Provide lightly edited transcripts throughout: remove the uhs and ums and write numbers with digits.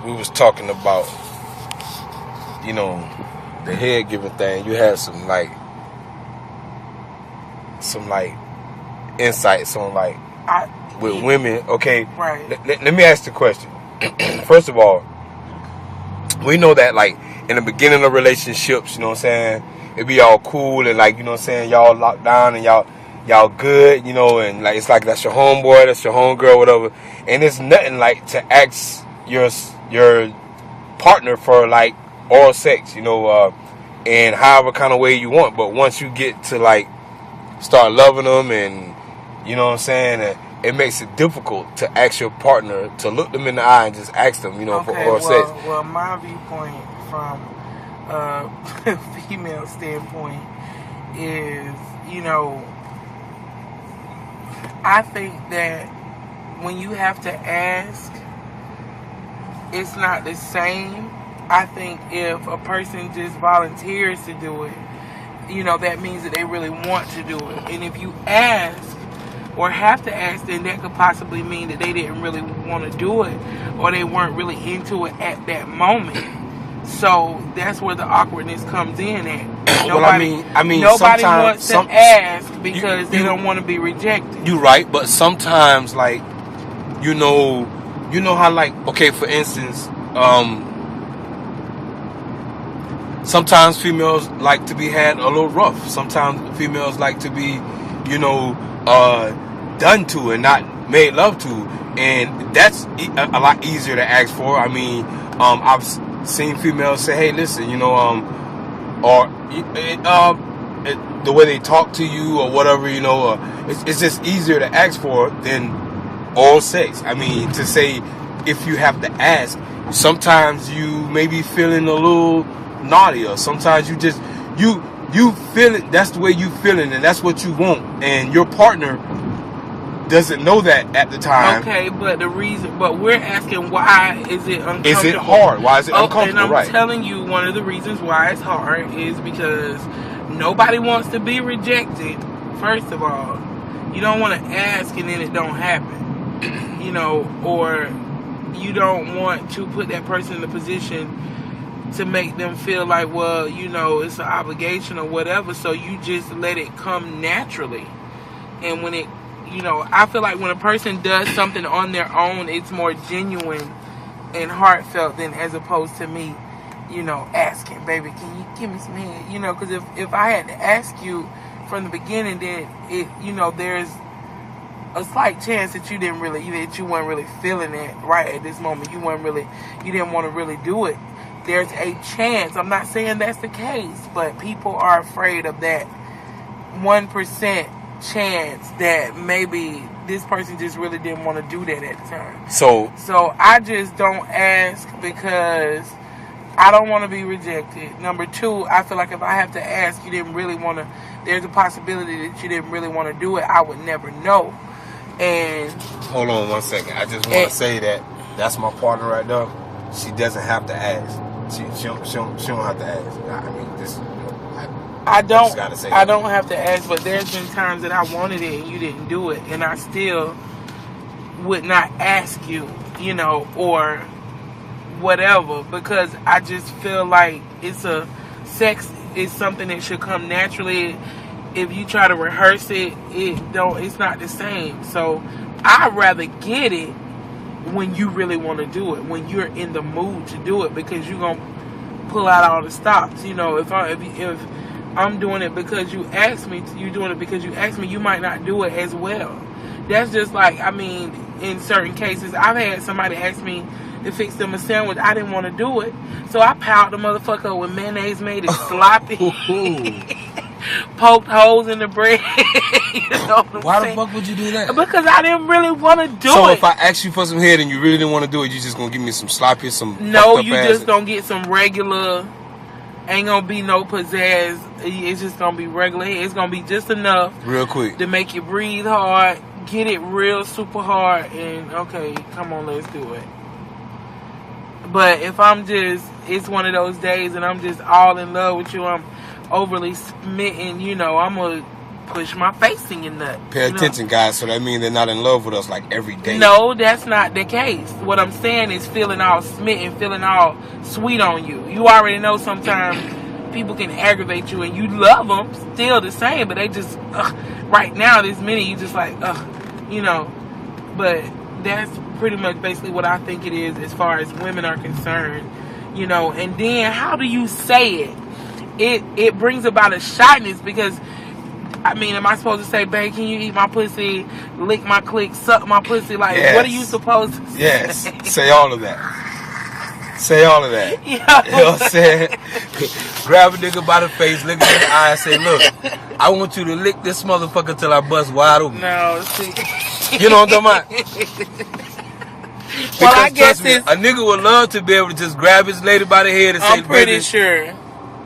we was talking about, you know, the head giving thing. You had some insights on with women. Okay, right. Let me ask the question. First of all, we know that in the beginning of relationships, you know what I'm saying, it be all cool and you know what I'm saying, y'all locked down and y'all good, you know, and it's that's your homeboy, that's your homegirl, whatever. And it's nothing to ask your partner for oral sex, you know, in however kind of way you want. But once you get to start loving them, and you know what I'm saying, it makes it difficult to ask your partner to look them in the eye and just ask them, you know, for oral sex. Well, my viewpoint from a female standpoint is, you know, I think that when you have to ask, it's not the same. I think if a person just volunteers to do it, you know, that means that they really want to do it. And if you ask or have to ask, then that could possibly mean that they didn't really want to do it, or they weren't really into it at that moment. So that's where the awkwardness comes in at. Nobody, I mean, nobody wants to ask because they don't want to be rejected. You're right, but sometimes, you know how, okay, for instance, sometimes females like to be had a little rough. Sometimes females like to be, you know, done to and not made love to, and that's a lot easier to ask for. I mean, I've seen females say, "Hey, listen, you know, or the way they talk to you or whatever, you know, it's just easier to ask for than oral sex." I mean, to say if you have to ask, sometimes you may be feeling a little naughty, or sometimes you just you feel it. That's the way you feeling, and that's what you want, and your partner doesn't know that at the time. Okay, but we're asking, why is it uncomfortable? Is it hard? Why is it uncomfortable? And I'm telling you, one of the reasons why it's hard is because nobody wants to be rejected. First of all, you don't want to ask and then it don't happen, you know, or you don't want to put that person in a position to make them feel like, well, you know, it's an obligation or whatever, so you just let it come naturally. And when it, you know, I feel like when a person does something on their own, it's more genuine and heartfelt than as opposed to me, you know, asking, baby, can you give me some head? You know, because if I had to ask you from the beginning, then it, you know, there's a slight chance that you weren't really feeling it right at this moment. You didn't want to really do it. There's a chance. I'm not saying that's the case, but people are afraid of that 1% chance that maybe this person just really didn't want to do that at the time. So I just don't ask because I don't want to be rejected. Number two, I feel like if I have to ask, you didn't really want to, there's a possibility that you didn't really want to do it. I would never know. And hold on 1 second. I just want to say that's my partner right there. She doesn't have to ask. She don't have to ask. I mean, this. I don't have to ask, but there's been times that I wanted it and you didn't do it, and I still would not ask you, you know, or whatever, because I just feel like sex is something that should come naturally. If you try to rehearse it, it's not the same. So I'd rather get it when you really want to do it, when you're in the mood to do it, because you're gonna pull out all the stops. You know, if I'm doing it because you asked me, you might not do it as well. That's just like, I mean, in certain cases, I've had somebody ask me to fix them a sandwich. I didn't want to do it, so I piled the motherfucker up with mayonnaise, made it sloppy, poked holes in the bread. You know Why the fuck would you do that? Because I didn't really want to do it. So if I ask you for some head and you really didn't want to do it, you just gonna give me some sloppy, some no, you just gonna get some regular. Ain't gonna be no pizzazz. It's just gonna be regular. It's gonna be just enough, real quick, to make you breathe hard, get it real super hard, and okay, come on, let's do it. But if it's one of those days and I'm just all in love with you, I'm overly smitten, you know, I'm gonna push my face in your nut. Pay attention, guys. So that means they're not in love with us like every day. No, that's not the case. What I'm saying is feeling all smitten, feeling all sweet on you. You already know sometimes people can aggravate you and you love them still the same, but they just, right now, this minute, you just like, you know. But that's pretty much basically what I think it is as far as women are concerned, you know. And then how do you say it? It brings about a shyness because, I mean, am I supposed to say, babe, can you eat my pussy, lick my clit, suck my pussy? Like, yes. What are you supposed to say? Yes, say all of that. Say all of that. You know what I'm saying? Grab a nigga by the face, look him in the eye and say, look, I want you to lick this motherfucker till I bust wide open. No, see. You know what I'm talking about? Because, well, I guess me, a nigga would love to be able to just grab his lady by the head and say, I'm pretty sure.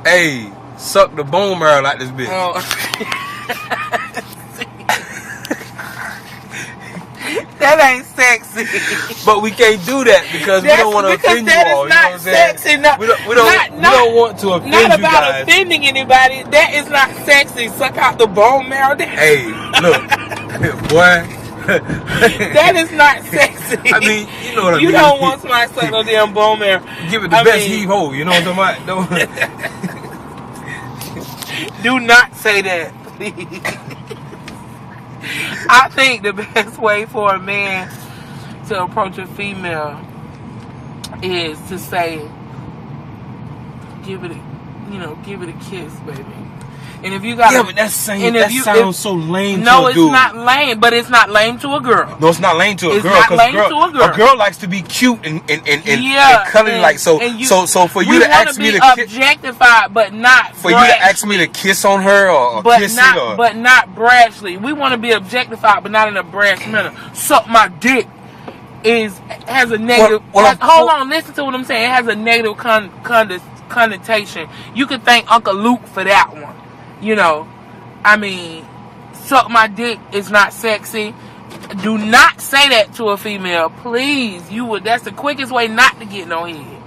Hey, suck the bone marrow like this bitch. Oh. That ain't sexy. But we can't do that because we don't want to offend you all. You know what I'm saying? Sexy. No, we don't want to offend you guys. Not about offending anybody. That is not sexy. Suck out the bone marrow. Hey, look, boy. That is not sexy. I mean, you know what I mean. You don't want somebody to suck no damn bone marrow. Give it the best heave-ho. You know what I'm talking about? Do not say that, please. I think the best way for a man to approach a female is to say, give it a kiss, baby. And if you got but that sounds so lame. No, it's not lame, but it's not lame to a girl. No, it's not lame to a girl. It's not lame to a girl. A girl likes to be cute and cuddly, like so. So for you to ask me to objectified, but not for you to ask me to kiss on her or kiss it, or but not brashly. We want to be objectified, but not in a brash manner. Suck my dick has a negative. Hold on, listen to what I'm saying. It has a negative connotation. You could thank Uncle Luke for that one. You know, I mean, suck my dick is not sexy. Do not say that to a female, please. That's the quickest way not to get no head.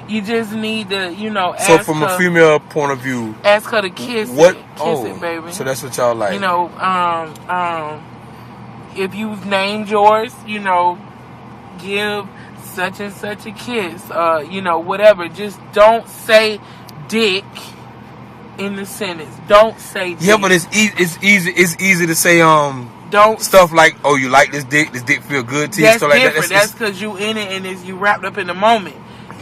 You just need to, ask so from a female point of view, ask her to kiss it, baby. So that's what y'all like. You know, if you've named yours, give such and such a kiss, whatever. Just don't say dick in the sentence. Don't say dick. Yeah, but it's easy to say don't stuff like, oh, you like this dick feel good to you, stuff like that. That's because you in it and you wrapped up in the moment.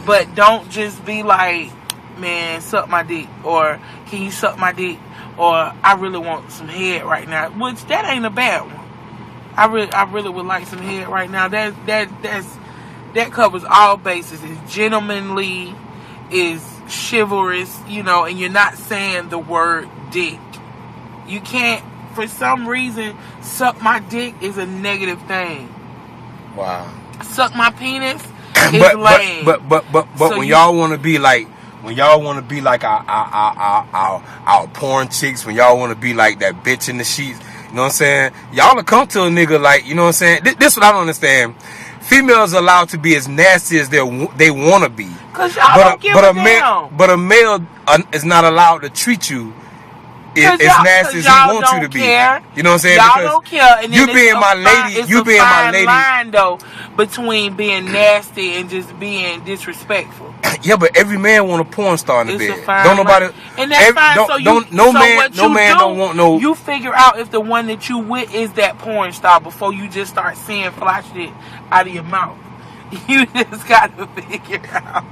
But don't just be like, man, suck my dick, or can you suck my dick, or I really want some head right now, which that ain't a bad one. I really would like some head right now. That covers all bases. It's gentlemanly, is chivalrous, and you're not saying the word dick. You can't, for some reason, suck my dick is a negative thing. Wow. Suck my penis is lame. But so when y'all want to be like, our porn chicks, when y'all want to be like that bitch in the sheets, you know what I'm saying? Y'all will come to a nigga like, you know what I'm saying? This what I don't understand. Females are allowed to be as nasty as they want to be. Cause y'all don't give a damn. But a male is not allowed to treat you as nasty as he wants you to be. Care. You know what I'm saying? Y'all because don't care. And you being my lady, you being my lady. Line though between being nasty and just being disrespectful. Yeah, but every man want a porn star in the bed. Don't nobody. And that's fine. No man don't want no. You figure out if the one that you with is that porn star before you just start saying fly shit out of your mouth. You just got to figure out.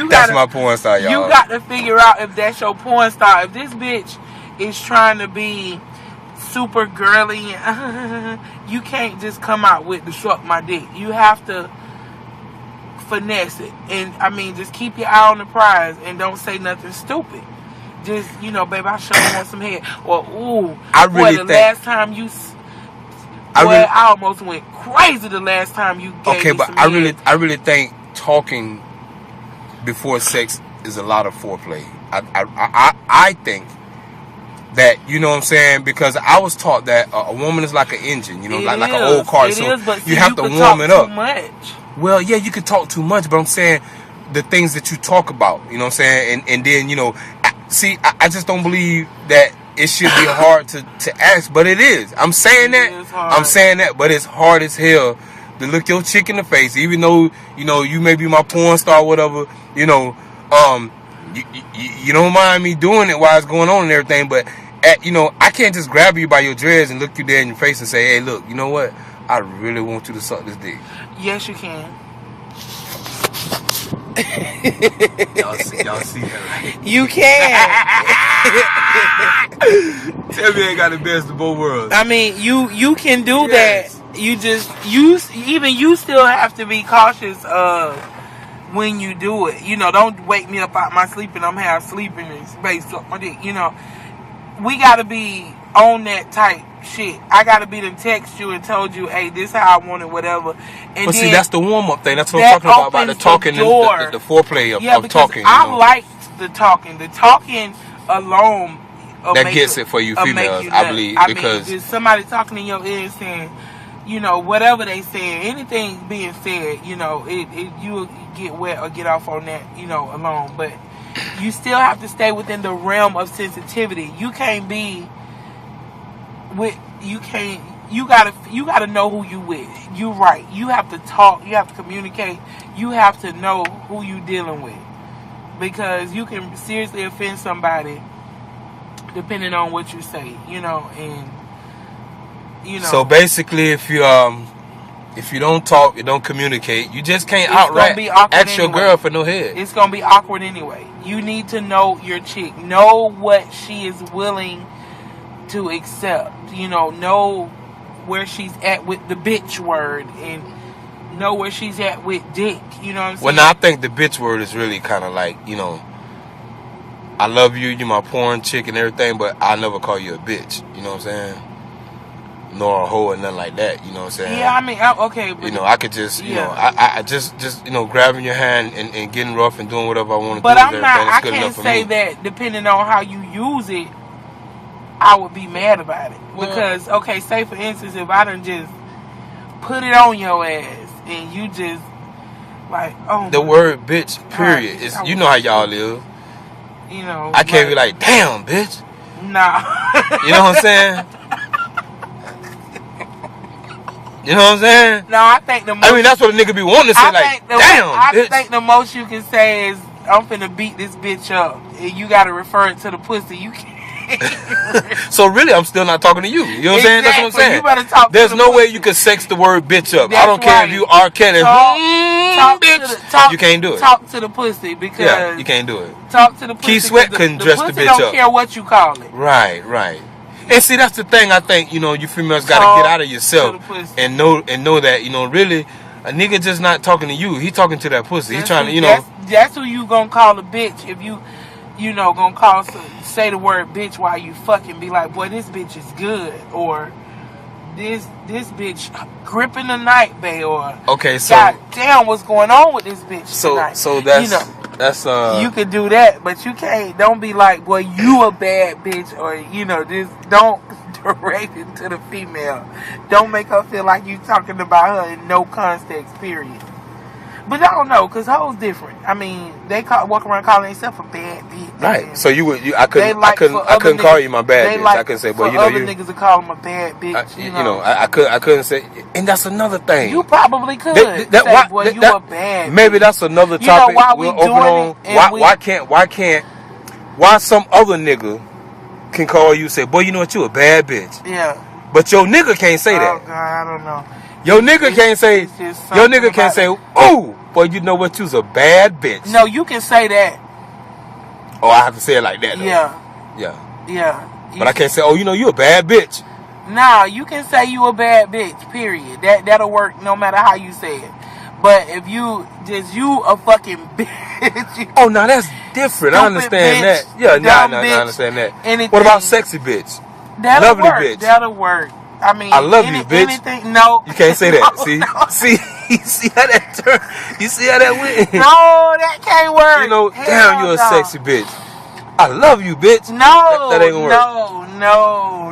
That's my porn star, y'all. You got to figure out if that's your porn star. If this bitch is trying to be super girly, you can't just come out with the suck my dick. You have to finesse it. And I mean, just keep your eye on the prize and don't say nothing stupid. Just, baby, I sure want some head. Or, ooh, I last time you... I almost went crazy the last time you gave me some head. I really think talking before sex is a lot of foreplay. I think that, you know what I'm saying, because I was taught that a woman is like an engine, like an old car. It so is, but you have to warm it up. Too much. Well, yeah, you can talk too much, but I'm saying the things that you talk about, you know what I'm saying, and then, see, I just don't believe that it should be hard to ask, but it is. I'm saying that, but it's hard as hell to look your chick in the face, even though, you know, you may be my porn star or whatever, you know, you don't mind me doing it while it's going on and everything, but, you know, I can't just grab you by your dreads and look you dead in your face and say, hey, look, you know what? I really want you to suck this dick. Yes, you can. y'all see that, right? You can. Tell me I ain't got the best of both worlds. I mean, you can do that. You still have to be cautious of when you do it. You know, don't wake me up out my sleep and I'm half sleeping and space up my dick. You know, we gotta be on that type shit. I gotta be to text you and told you, hey, this how I want it, whatever. And but see, that's the warm up thing. That's what I'm talking about the talking and the foreplay of talking. I like the talking. The talking alone that gets it for you females, I believe. Because just somebody talking in your ear saying, you know, whatever they say, anything being said, you know, you get wet or get off on that, you know, alone. But you still have to stay within the realm of sensitivity. You can't be with, you gotta know who you with. You right. You have to talk, you have to communicate, you have to know who you dealing with. Because you can seriously offend somebody depending on what you say, you know, and you know. So basically, if you don't talk, you don't communicate, you just can't outright ask your girl for no head. It's gonna be awkward anyway. You need to know your chick, know what she is willing to accept. You know where she's at with the bitch word, and know where she's at with dick. You know what I'm saying? Well, now I think the bitch word is really kind of like, you know, I love you, you're my porn chick and everything, but I'll never call you a bitch. You know what I'm saying? Nor a hoe or nothing like that. You know what I'm saying? Yeah, I mean, okay. But you know, I could just, you know, I just, you know, grabbing your hand and getting rough and doing whatever I want to do. But I can't say that depending on how you use it, I would be mad about it. Because, okay, say for instance, if I done just put it on your ass and you just, like, oh. The word bitch, period, is, you know how y'all live. You know. I can't be like, damn, bitch. Nah. You know what I'm saying? You know what I'm saying? No, I think the most... I mean, that's what a nigga be wanting to say, like, damn, bitch. I think the most you can say is, I'm finna beat this bitch up. And you gotta refer it to the pussy. You can't. So really, I'm still not talking to you. You know what I'm saying? That's what I'm saying. You better talk There's to no the way pussy. You can sex the word bitch up. That's I don't care if you are Kelly. Bitch. You can't do it. Talk to the pussy because... you can't do it. Talk to the pussy. Keith Sweat couldn't dress the bitch up. don't care what you call it. Right. And see, that's the thing. I think, you know, you females got to get out of yourself and know that, you know, really, a nigga just not talking to you. He talking to that pussy. He trying to, you know. That's who you gonna call a bitch if you know, gonna say the word bitch while you fucking. Be like, boy, this bitch is good, or this bitch gripping the night, babe, or okay, so God damn, what's going on with this bitch tonight? So that's, you know, that's you could do that, but you can't. Don't be like, boy, you a bad bitch, or you know, just don't direct it to the female. Don't make her feel like you talking about her in no context, period. But I don't know, cause hoes different. I mean, they walk around calling themselves a bad bitch. Right. So I couldn't call you my bad bitch. I couldn't say, well, you know, other niggas to call them a bad bitch. You know, I couldn't say, and that's another thing. You probably could. You a bad bitch. Maybe that's another topic we'll open on. Why some other nigga can call you and say, boy, you know what, you a bad bitch. Yeah. But your nigga can't say that. Oh God, I don't know. Your nigga can't say, ooh, boy, you know what, you's a bad bitch. No, you can say that. Oh, I have to say it like that, though. Yeah. But I can't say, oh, you know, you a bad bitch. Nah, you can say you a bad bitch, period. That'll work no matter how you say it. But if you a fucking bitch. Oh, now that's different. I understand bitch, that. Yeah, I understand that. Anything. What about sexy bitch? Lovely work. Bitch. That'll work. I mean, I love you, bitch. Anything, no. You can't say that. See, see how that turned? You see how that went? No, that can't work. You know, damn, you're a sexy bitch. I love you, bitch. No, that ain't gonna work. No.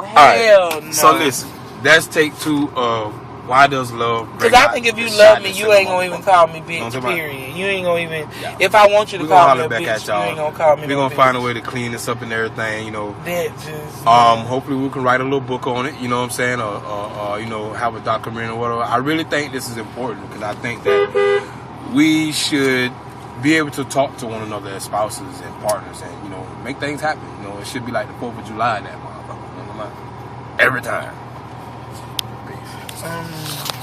Hell no. So listen, that's take 2 of Why does love? Because I think if you love me, you ain't gonna even call me bitch. Period. You ain't gonna even. Yeah. If I want you to call me a bitch, you ain't gonna call me. We're gonna find a way to clean this up and everything. You know. That just. Hopefully we can write a little book on it. You know what I'm saying? Or you know, have a documentary or whatever. I really think this is important because I think that we should be able to talk to one another as spouses and partners, and you know, make things happen. You know, it should be like the 4th of July in that motherfucker. Every time. Peace.